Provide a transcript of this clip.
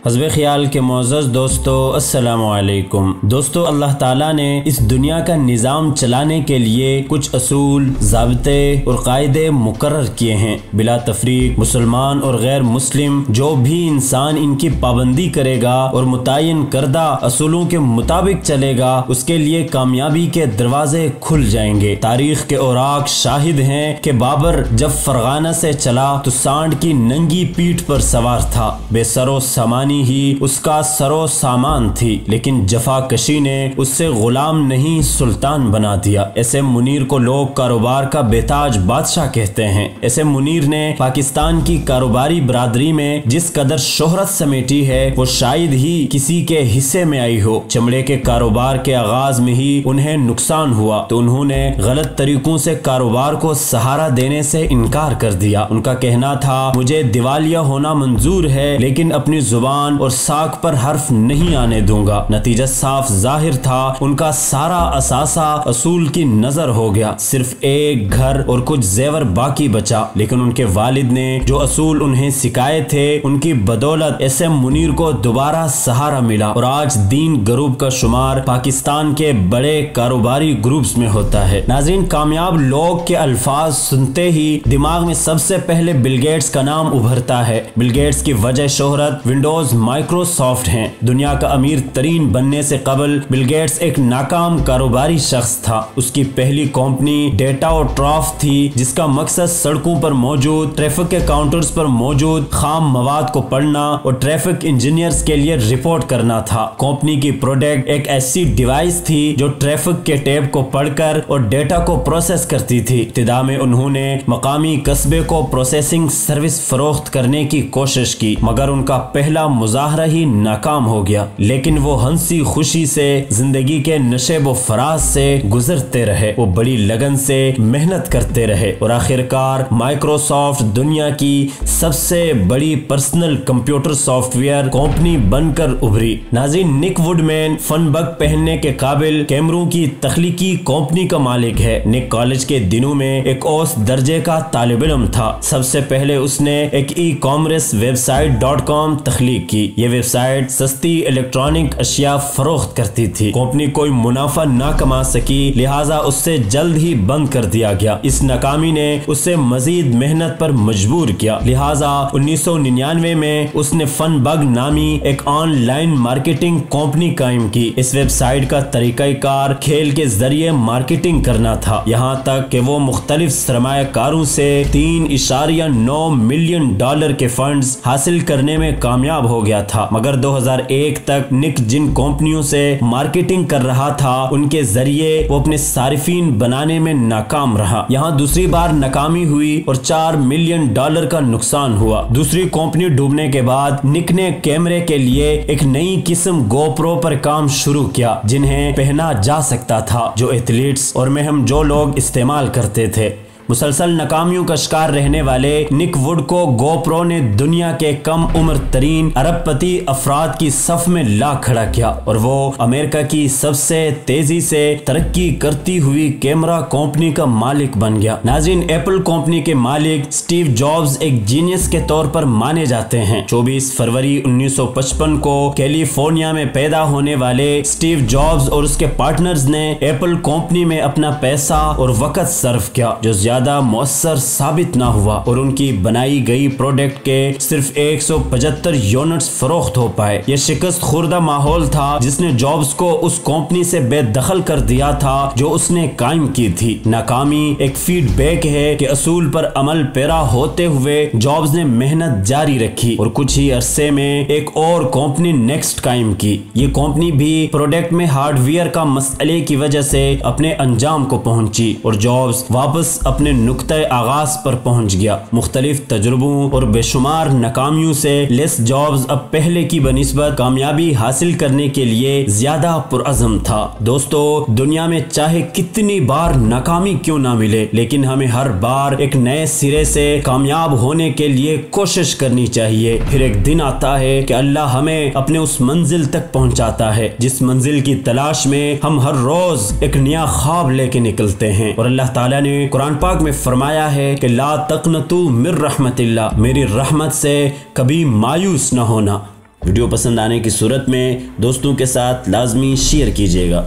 हस्बे ख्याल के मोअज़्ज़ज़ दोस्तों, अस्सलामु अलैकुम। दोस्तों, अल्लाह ताला ने इस दुनिया का निज़ाम चलाने के लिए कुछ असूल, ज़ाब्ते और कायदे मुकर्रर किए हैं। बिला तफरीक मुसलमान और गैर मुस्लिम जो भी इंसान इनकी पाबंदी करेगा और मुतय्यन करदा असूलों के मुताबिक चलेगा, उसके लिए कामयाबी के दरवाजे खुल जाएंगे। तारीख के औराक शाहिद हैं कि बाबर जब फरगाना से चला तो सांड की नंगी पीठ पर सवार था। बेसरो सामानी ही उसका सरो सामान थी, लेकिन जफाकशी ने उससे गुलाम नहीं सुल्तान बना दिया। ऐसे मुनीर को लोग कारोबार का बेताज बादशाह कहते हैं। ऐसे मुनीर ने पाकिस्तान की कारोबारी बरादरी में जिस कदर शोहरत समेटी है वो शायद ही किसी के हिस्से में आई हो। चमड़े के कारोबार के आगाज में ही उन्हें नुकसान हुआ तो उन्होंने गलत तरीकों से कारोबार को सहारा देने से इनकार कर दिया। उनका कहना था, मुझे दिवालिया होना मंजूर है लेकिन अपनी जुबान और साख पर हर्फ नहीं आने दूंगा। नतीजा साफ जाहिर था, उनका सारा असासा असूल की नजर हो गया। सिर्फ एक घर और कुछ जेवर बाकी बचा, लेकिन उनके वालिद ने जो असूल उन्हें सिखाए थे उनकी बदौलत ऐसे मुनीर को दोबारा सहारा मिला और आज दीन ग्रुप का शुमार पाकिस्तान के बड़े कारोबारी ग्रुप्स में होता है। नाज़रीन, कामयाब लोग के अल्फाज सुनते ही दिमाग में सबसे पहले बिल गेट्स का नाम उभरता है। बिल गेट्स की वजह शोहरत विंडोज माइक्रोसॉफ्ट हैं। दुनिया का अमीर तरीन बनने से कबल बिल गेट्स एक नाकाम कारोबारी शख्स था। उसकी पहली कंपनी डेटा और ट्रॉफ थी, जिसका मकसद सड़कों पर मौजूद ट्रैफिक के काउंटर्स पर मौजूद खाम मवाद को पढ़ना और ट्रैफिक इंजीनियर्स के लिए रिपोर्ट करना था। कंपनी की प्रोडक्ट एक ऐसी डिवाइस थी जो ट्रैफिक के टेप को पढ़कर और डेटा को प्रोसेस करती थी। इब्तिदा में उन्होंने मकामी कस्बे को प्रोसेसिंग सर्विस फरोख्त करने की कोशिश की, मगर उनका पहला मुजाहरा ही नाकाम हो गया। लेकिन वो हंसी खुशी से जिंदगी के नशेब व फराज से गुजरते रहे। वो बड़ी लगन से मेहनत करते रहे और आखिरकार माइक्रोसॉफ्ट दुनिया की सबसे बड़ी पर्सनल कंप्यूटर सॉफ्टवेयर कंपनी बनकर उभरी। नाज़रीन, निक वुडमैन फन बग पहनने के काबिल कैमरों की तख्लीकी कंपनी का मालिक है। निक कॉलेज के दिनों में एक औस दर्जे का तालिब इल्म था। सबसे पहले उसने एक ई-कॉमर्स वेबसाइट .com तख्लीक की। ये वेबसाइट सस्ती इलेक्ट्रॉनिक अशिया फरोख्त करती थी। कंपनी कोई मुनाफा ना कमा सकी, लिहाजा उससे जल्द ही बंद कर दिया गया। इस नाकामी ने उसे मजीद मेहनत पर मजबूर किया। लिहाजा 1999 में उसने फन बग नामी एक ऑनलाइन मार्केटिंग कंपनी कायम की। इस वेबसाइट का तरीकाकार खेल के जरिए मार्केटिंग करना था, यहाँ तक कि वो मुख्तलिफ सरमायाकारों से $3.9 मिलियन के फंड्स हासिल करने में कामयाब हो गया था। मगर 2001 तक निक जिन कंपनियों से मार्केटिंग कर रहा था उनके जरिए वो अपने सारिफीन बनाने में नाकाम रहा। यहाँ दूसरी बार नाकामी हुई और $4 मिलियन का नुकसान हुआ। दूसरी कंपनी डूबने के बाद निक ने कैमरे के लिए एक नई किस्म गोप्रो पर काम शुरू किया, जिन्हें पहना जा सकता था, जो एथलीट्स और महम जो लोग इस्तेमाल करते थे। मुसलसल नाकामियों का शिकार रहने वाले निक वुड को गोप्रो ने दुनिया के कम उम्र तरीन अरबपति अफराद की सफ में ला खड़ा किया और वो अमेरिका की सबसे तेजी से तरक्की करती हुई कैमरा कंपनी का मालिक बन गया। नाज़रीन, एप्पल कंपनी के मालिक स्टीव जॉब्स एक जीनियस के तौर पर माने जाते हैं। 24 फरवरी 1955 को कैलिफोर्निया में पैदा होने वाले स्टीव जॉब्स और उसके पार्टनर्स ने एप्पल कंपनी में अपना पैसा और वक़्त सर्फ किया, जो ज्यादा मौसर साबित ना हुआ और उनकी बनाई गई प्रोडक्ट के सिर्फ 175 यूनिट्स फरोख्त हो पाए। यह शिकस्त खुर्दा माहौल था जिसने जॉब्स को उस कंपनी से बेदखल कर दिया था जो उसने कायम की थी। नाकामी एक फीडबैक है कि असूल पर अमल पैरा होते हुए जॉब्स ने मेहनत जारी रखी और कुछ ही अरसे में एक और कंपनी नेक्स्ट कायम की। ये कंपनी भी प्रोडक्ट में हार्डवेयर का मसले की वजह से अपने अंजाम को पहुंची और जॉब्स वापस अपने नुक्ते आगाज पर पहुंच गया। मुख्तलिफ तजुर्बों और बेशुमार नाकामियों से लेस जॉब्स अब पहले की बनिस्बत कामयाबी हासिल करने के लिए ज्यादा पुरअज़म था। दोस्तों, दुनिया में चाहे कितनी बार नाकामी क्यों ना मिले, लेकिन हमें हर बार एक नए सिरे से कामयाब होने के लिए कोशिश करनी चाहिए। फिर एक दिन आता है कि अल्लाह हमें अपने उस मंजिल तक पहुंचाता है जिस मंजिल की तलाश में हम हर रोज एक नया ख्वाब लेके निकलते हैं। और अल्लाह ताला ने कुरान पाक में फरमाया है कि ला तक़नतू मिर रहमतिल्लाह, मेरी रहमत से कभी मायूस न होना। वीडियो पसंद आने की सूरत में दोस्तों के साथ लाजमी शेयर कीजिएगा।